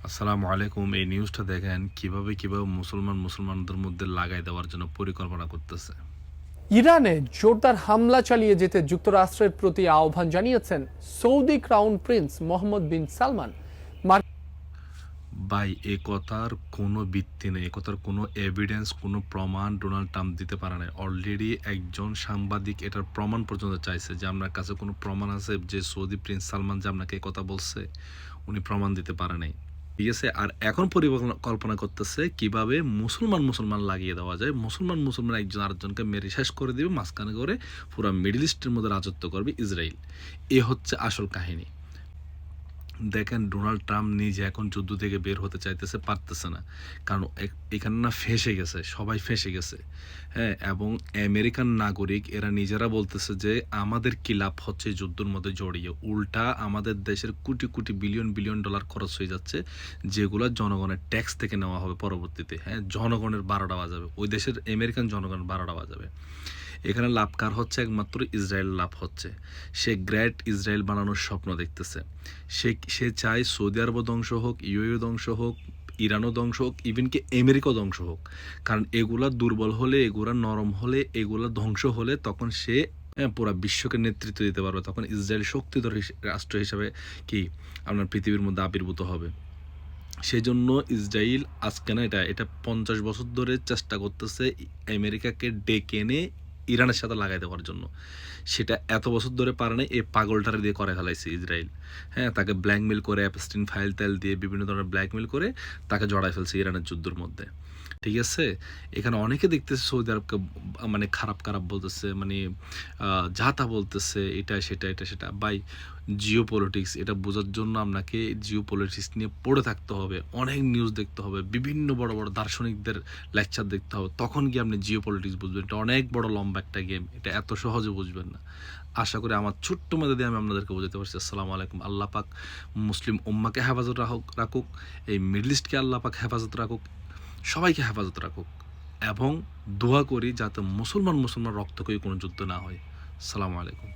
আসসালামু আলাইকুম। এই নিউজটা দেখেন কিভাবে মুসলমানদের মধ্যে লাগাই দেওয়ার জন্য পরিকল্পনা করতেছে। ইরানে জোরদার হামলা চালিয়ে যেতে যুক্তরাষ্ট্রের প্রতি আহ্বান জানিয়েছেন সৌদি ক্রাউন প্রিন্স মোহাম্মদ বিন সালমান। ভাই, এ কথার কোনো ভিত্তি নেই, এ কথার কোনো এভিডেন্স, কোনো প্রমাণ ডোনাল্ড ট্রাম্প দিতে পারে না। অলরেডি একজন সাংবাদিক এটার প্রমাণ পর্যন্ত চাইছে যে আপনার কাছে কোনো প্রমাণ আছে যে সৌদি প্রিন্স সালমান যে আপনাকে এই কথা বলছে। উনি প্রমাণ দিতে পারে নাই। ঠিক আছে, আর এখন পরিকল্পনা করতেছে কিভাবে মুসলমান লাগিয়ে দেওয়া যায়। মুসলমান একজন আরেকজনকে মেরে শেষ করে দিবে, মাঝখানে করে পুরো মিডল ইস্টের মধ্যে রাজত্ব করবে ইসরায়েল। এ হচ্ছে আসল কাহিনী। দেখেন, ডোনাল্ড ট্রাম্প নিজে এখন যুদ্ধ থেকে বের হতে চাইতেছে, পারতেছে না। কারণ এখানে না ফেঁসে গেছে, সবাই ফেঁসে গেছে। হ্যাঁ, এবং আমেরিকান নাগরিক এরা নিজেরা বলতেছে যে আমাদের কি লাভ হচ্ছে যুদ্ধের মধ্যে জড়িয়ে। উল্টা আমাদের দেশের crore crore billion billion dollar খরচ হয়ে যাচ্ছে, যেগুলো জনগণের ট্যাক্স থেকে নেওয়া হবে পরবর্তীতে। হ্যাঁ, জনগণের 12টা বাজাবে, ওই দেশের আমেরিকান জনগণের 12টা বাজাবে। এখানে লাভ কার হচ্ছে? একমাত্র ইসরায়েল লাভ হচ্ছে। সে গ্রেট ইসরায়েল বানানোর স্বপ্ন দেখতেছে। সে চায় সৌদি আরবও ধ্বংস হোক, ইউএইও ধ্বংস হোক, ইরানও ধ্বংস হোক, ইভেন কি আমেরিকাও ধ্বংস হোক। কারণ এগুলা দুর্বল হলে, এগুলা নরম হলে, এগুলা ধ্বংস হলে তখন সে পুরা বিশ্বকে নেতৃত্ব দিতে পারবে। তখন ইসরায়েল শক্তিধর রাষ্ট্র হিসাবে কি আপনার পৃথিবীর মধ্যে আবির্ভূত হবে। সেই জন্য ইসরায়েল আজকে না, এটা 50 বছর ধরে চেষ্টা করতেছে আমেরিকাকে ডেকে এনে ইরানের সাথে লাগাই দেওয়ার জন্য। সেটা এত বছর ধরে পারে নাই, এই পাগলটারে দিয়ে করে ফেলাইছে ইসরায়েল। হ্যাঁ, তাকে ব্ল্যাকমেল করে, অ্যাপস্টিন ফাইল তেল দিয়ে বিভিন্ন ধরনের ব্ল্যাকমেল করে তাকে জড়াই ফেলছে ইরানের যুদ্ধের মধ্যে। ঠিক আছে, এখানে অনেকে দেখতেছে সৌদি আরবকে মানে খারাপ খারাপ বলতেছে, মানে যা তা বলতেছে, এটা সেটা। বাই, জিও পলিটিক্স এটা বোঝার জন্য আপনাকে জিও পলিটিক্স নিয়ে পড়ে থাকতে হবে, অনেক নিউজ দেখতে হবে, বিভিন্ন বড় বড় দার্শনিকদের লেকচার দেখতে হবে, তখন গিয়ে আপনি জিও পলিটিক্স বুঝবেন। এটা অনেক বড় লম্বা একটা গেম, এটা এত সহজে বুঝবেন না। আশা করি আমার ছোট্ট মধ্যে দিয়ে আমি আপনাদেরকে বোঝাতে পারছি। আসসালামু আলাইকুম। আল্লাহ পাক মুসলিম উম্মাকে হেফাজত রাখুক, এই মিডল ইস্টকে আল্লাহ পাক হেফাজত রাখুক, সবাইকে হেফাজত রাখুক। এবং দোয়া করি যাতে মুসলমান রক্তক্ষয়ী কোনো যুদ্ধ না হয়। আসসালামু আলাইকুম।